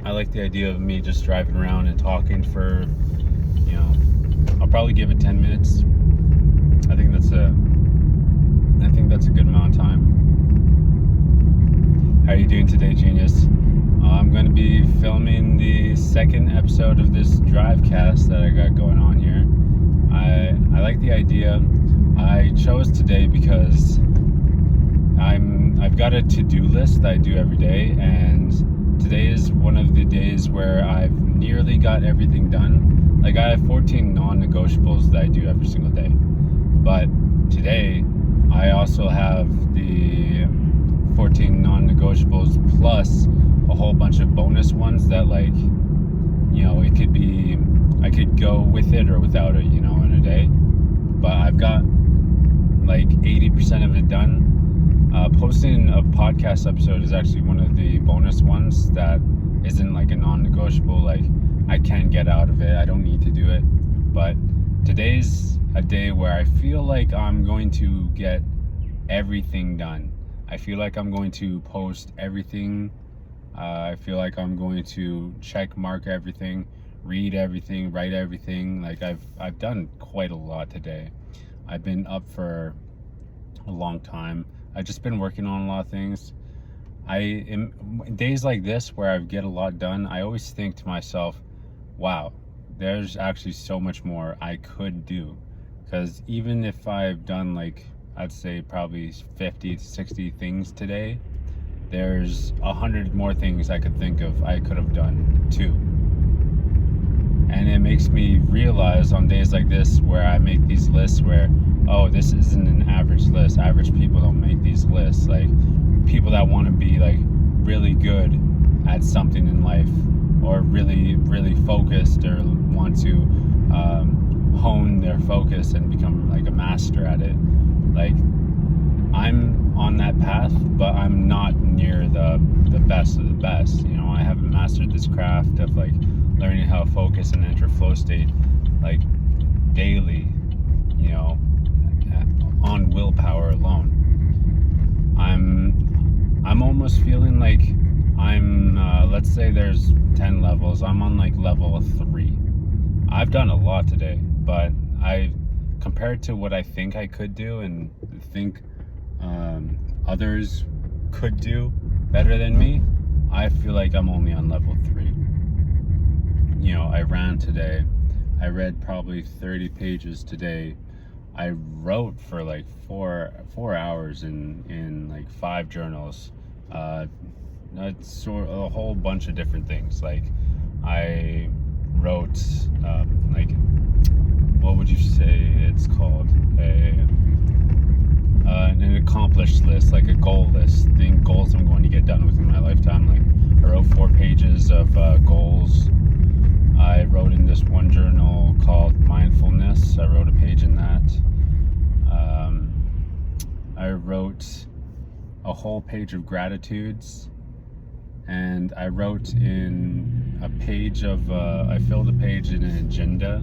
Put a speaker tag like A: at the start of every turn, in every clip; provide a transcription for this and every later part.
A: I like the idea of me just driving around and talking for, I'll probably give it 10 minutes. I think that's a good amount of time. How are you doing today, genius? I'm going to be filming the second episode of this Drivecast that I got going on here. I like the idea. I chose today because I've got a to-do list that I do every day, and today is one of the days where I've nearly got everything done. Like, I have 14 non-negotiables that I do every single day. But today, I also have the 14 non-negotiables plus a whole bunch of bonus ones that, like, it could be, I could go with it or without it, in a day. But I've got like 80% of it done. Posting a podcast episode is actually one of the bonus ones that isn't like a non-negotiable. Like, I can get out of it. I don't need to do it. But today's a day where I feel like I'm going to get everything done. I feel like I'm going to post everything. I feel like I'm going to check mark everything, read everything, write everything. Like, I've done quite a lot today. I've been up for a long time. I've just been working on a lot of things. Days like this where I get a lot done, I always think to myself, wow, there's actually so much more I could do. Because even if I've done, like, I'd say probably 50 to 60 things today, there's 100 more things I could think of I could have done too. And it makes me realize on days like this where I make these lists where, oh, this isn't an average list. Average people don't make these lists. Like, people that want to be like really good at something in life, or really, really focused, or want to hone their focus and become like a master at it. Like, I'm on that path, but I'm not near the best of the best. I haven't mastered this craft of like learning how to focus and enter flow state like daily, on willpower alone. I'm almost feeling like I'm let's say there's 10 levels. I'm on like level 3. I've done a lot today, but compared to what I think I could do and think others could do better than me, I feel like I'm only on level 3. I ran today. I read probably 30 pages today. I wrote for like four hours in like 5 journals. That's sort of a whole bunch of different things. Like, I wrote like, what would you say it's called? An accomplished list, like a goal list, goals I'm going to get done within my lifetime. Like, I wrote 4 pages of goals. I wrote in this one journal called mindfulness. I wrote a page in that. I wrote a whole page of gratitudes, and I wrote in a page of I filled a page in an agenda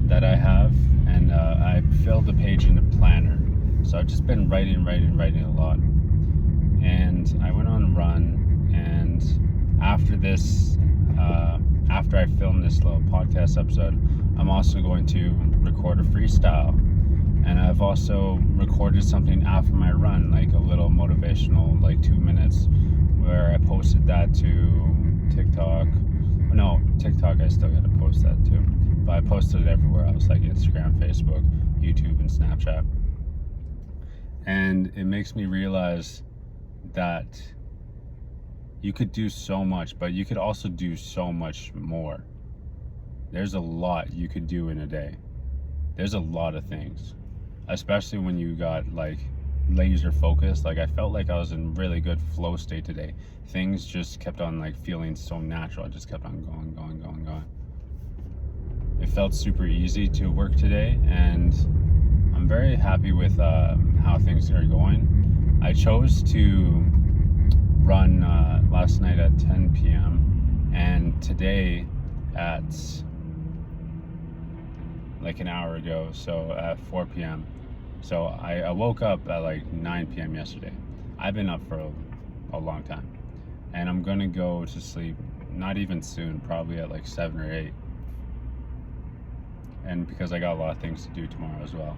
A: that I have, and I filled a page in a planner. So I've just been writing a lot. And I went on a run, and after this, after I film this little podcast episode, I'm also going to record a freestyle. And I've also recorded something after my run, like a little motivational, like 2 minutes, where I posted that to TikTok. No, TikTok, I still got to post that too. But I posted it everywhere else, like Instagram, Facebook, YouTube, and Snapchat. And it makes me realize that you could do so much, but you could also do so much more. There's a lot you could do in a day. There's a lot of things, especially when you got like laser focused. Like, I felt like I was in really good flow state today. Things just kept on like feeling so natural. I just kept on going. It felt super easy to work today, and I'm very happy with how things are going. I chose to run last night at 10 p.m. and today at like an hour ago, so at 4 p.m. So I woke up at like 9 p.m. yesterday. I've been up for a long time. and I'm gonna go to sleep not even soon, probably at like 7 or 8. And because I got a lot of things to do tomorrow as well.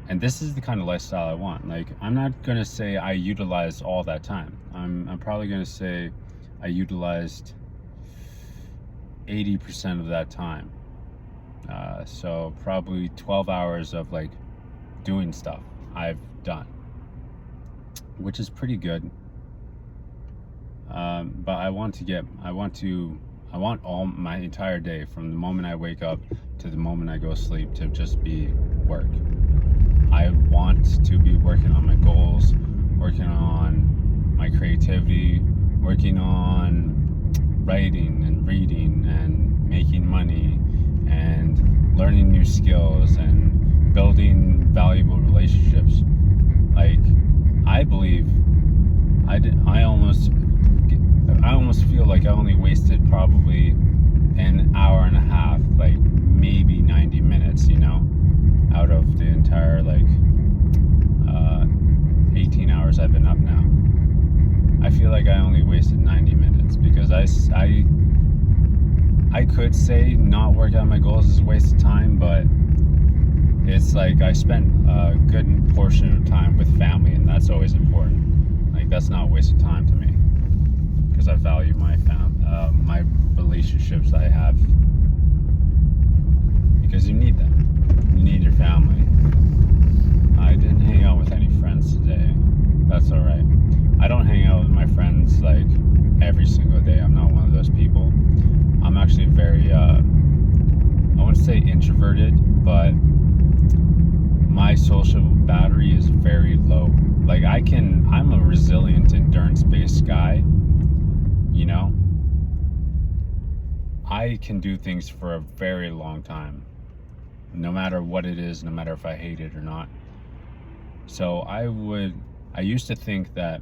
A: And this is the kind of lifestyle I want. Like, I'm not gonna say I utilized all that time. I'm probably gonna say I utilized 80% of that time. So probably 12 hours of like doing stuff I've done, which is pretty good. But I want all my entire day, from the moment I wake up to the moment I go to sleep, to just be work. I want to be working on my goals, working on my creativity, working on writing and reading and making money and learning new skills and building valuable relationships. Like, I believe I almost feel like I only wasted probably an hour and a half, like maybe 90 minutes, out of the entire 18 hours I've been up now. I feel like I only wasted 90 minutes because I could say not working on my goals is a waste of time, but it's like I spent a good portion of time with family, and that's always important. Like, that's not a waste of time to me, because I value my my relationships I have, because you need them. You need your family. I didn't hang out with any friends today. That's all right. I don't hang out with my friends like every single day. I'm not one of those people. I'm actually very, I wouldn't say introverted, but my social battery is very low. Like, I'm a resilient, endurance-based guy, I can do things for a very long time, no matter what it is, no matter if I hate it or not. So I used to think that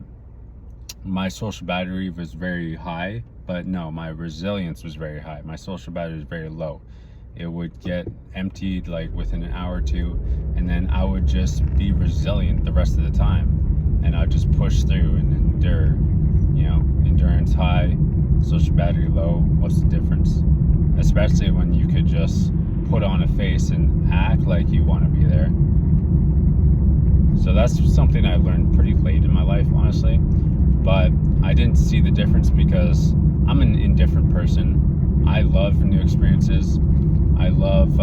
A: my social battery was very high, but no, my resilience was very high. My social battery was very low. It would get emptied like within an hour or two, and then I would just be resilient the rest of the time, and I'd just push through and endure. Endurance high, social battery low. What's the difference? Especially when you could just put on a face and act like you want to be there. So that's something I learned pretty late in my life, honestly. But I didn't see the difference because I'm an indifferent person. I love new experiences. I love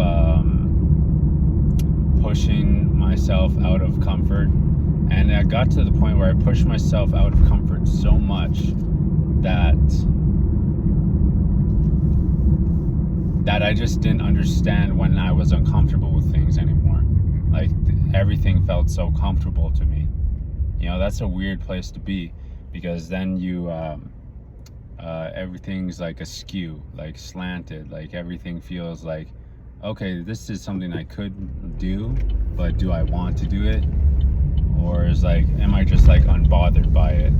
A: pushing myself out of comfort. And I got to the point where I pushed myself out of comfort so much that I just didn't understand when I was uncomfortable with things anymore. Like, everything felt so comfortable to me. That's a weird place to be, because then everything's like askew, like slanted, like everything feels like, okay, this is something I could do, but do I want to do it? Or is like, am I just like unbothered by it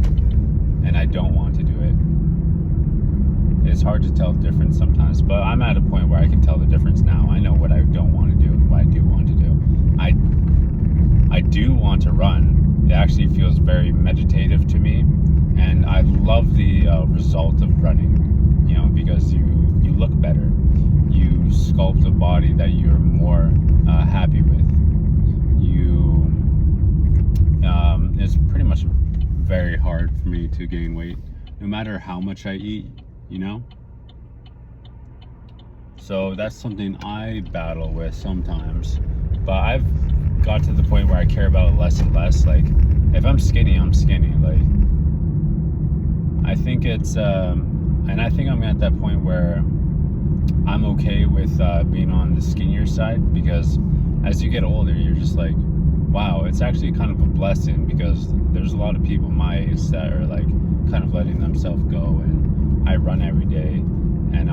A: and I don't want to do it? It's hard to tell the difference sometimes, but I'm at a point where I can tell the difference now. I know what I don't want to do and what I do want to do. I do want to run. It actually feels very meditative to me, and I love the result of running, because you look better. You sculpt a body that you're more happy with. It's pretty much very hard for me to gain weight, no matter how much I eat, So that's something I battle with sometimes. But I've got to the point where I care about it less and less. Like, if I'm skinny, I'm skinny. Like, I think it's, and I think I'm at that point where I'm okay with being on the skinnier side, because as you get older, you're just like, wow, it's actually kind of a blessing, because there's a lot of people my age that are like kind of letting themselves go, and I run every day, and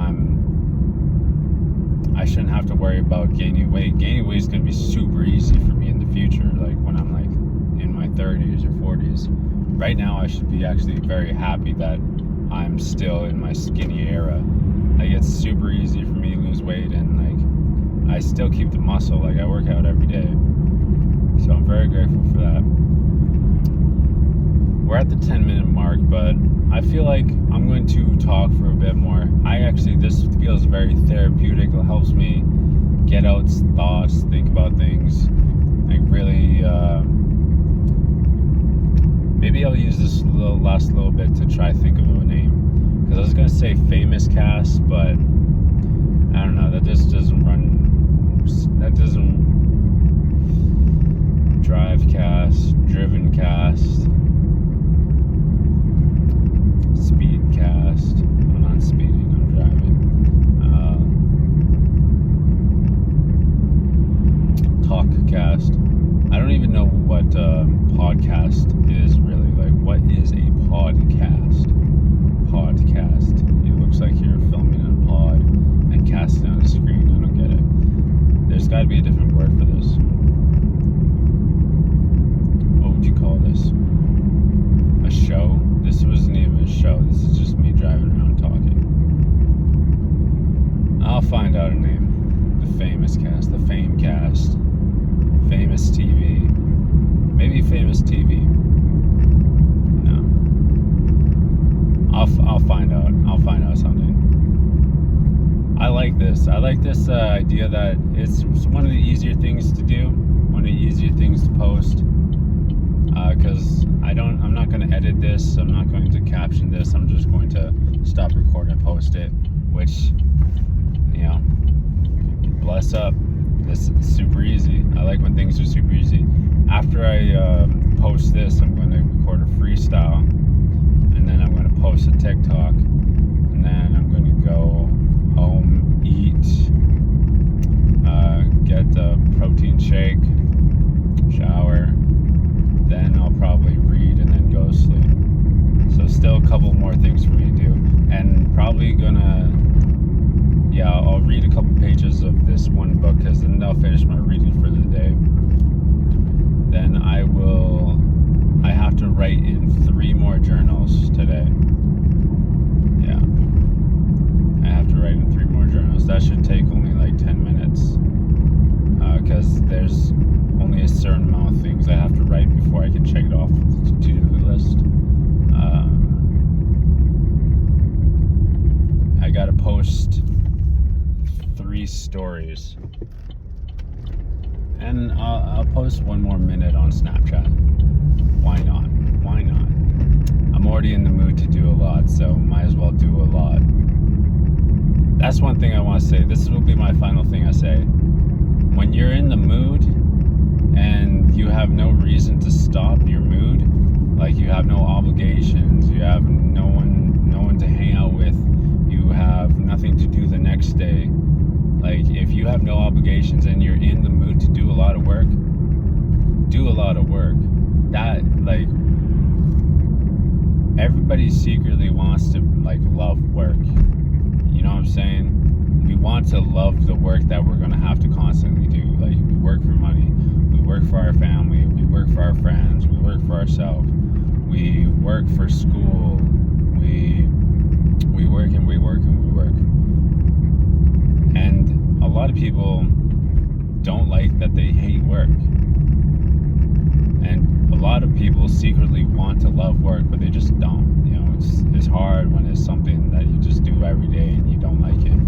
A: I shouldn't have to worry about gaining weight. Gaining weight is going to be super easy for me in the future, like when I'm like in my 30s or 40s. Right now, I should be actually very happy that I'm still in my skinny era. Like, it's super easy for me to lose weight, and like I still keep the muscle. Like, I work out every day, so I'm very grateful for that. we're at the 10-minute mark, but I feel like I'm going to talk for a bit more. This feels very therapeutic. It helps me get out thoughts, think about things. Like really, maybe I'll use this last little bit to try think of a name. Because I was going to say FHAiMUS cast, but I don't know. That just doesn't run. That doesn't drive cast, driven cast, speed cast. I'm not speeding, I'm driving. Talk cast. I don't even know what podcast is really. Like, what is a podcast? Podcast. It looks like you're filming in a pod and casting on a screen. I don't get it. There's got to be a different word for this. What would you call this? A show? This wasn't even a show. This is just me driving around talking. I'll find out a name. The FHAiMUS cast. The Fame cast. FHAiMUS TV. Maybe FHAiMUS TV. No. I'll find out. I'll find out something. I like this. I like this idea that it's one of the easier things to do. One of the easier things to post. Because I'm not going to edit this. I'm not going to caption this. I'm just going to stop recording and post it. Which, bless up. This is super easy. I like when things are super easy. After I post this, I'm going to record a freestyle, and then I'm going to post a TikTok, and then I'm going to go home, eat, get a protein shake, shower, then I'll probably read and then go to sleep. So still a couple more things for me to do, and probably gonna I'll read a couple pages of this one book, because then I'll finish my reading for the day. Then I have to write in 3 more journals today. I have to write in 3 more journals. That should take only like 10 minutes, because there's only a certain amount of things I have to write before I can check it off the to-do list. I gotta post 3 stories, and I'll post 1 more minute on Snapchat. Why not? I'm already in the mood to do a lot, so might as well do a lot. That's one thing I want to say. This will be my final thing I say. When you're in the mood and you have no reason to stop your mood, like you have no obligations, you have no one to hang out with, you have nothing to do the next day. Like, if you have no obligations and you're in the mood to do a lot of work, do a lot of work. That, like, everybody secretly wants to, like, love work. You know what I'm saying? We want to love the work that we're going to have to constantly do. Like, we work for money, we work for our family, we work for our friends, we work for ourselves, we work for school, we work and we work and we work. And a lot of people don't like that they hate work. And a lot of people secretly want to love work, but they just don't. It's hard when it's something that you just do every day and you don't like it.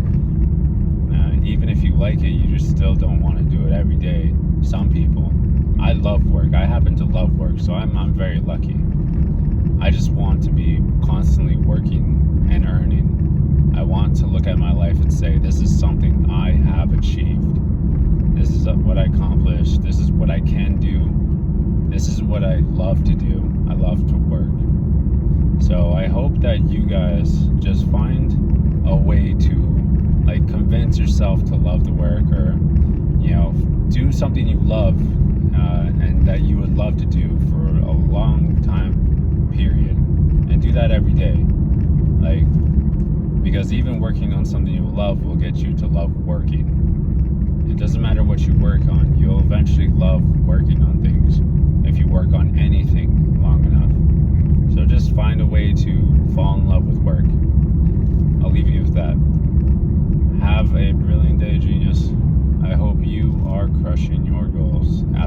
A: Even if you like it, you just still don't want to do it every day. Some people. I love work. I happen to love work, so I'm very lucky. I just want to be constantly working and earning. I want to look at my life and say, this is something I have achieved. This is what I accomplished. This is what I can do. This is what I love to do. I love to work. So I hope that you guys just find a way to, like, convince yourself to love the work, or, do something you love and that you would love to do for a long time period, and do that every day. Like, because even working on something you love will get you to love working. It doesn't matter what you work on, you'll eventually love working on things.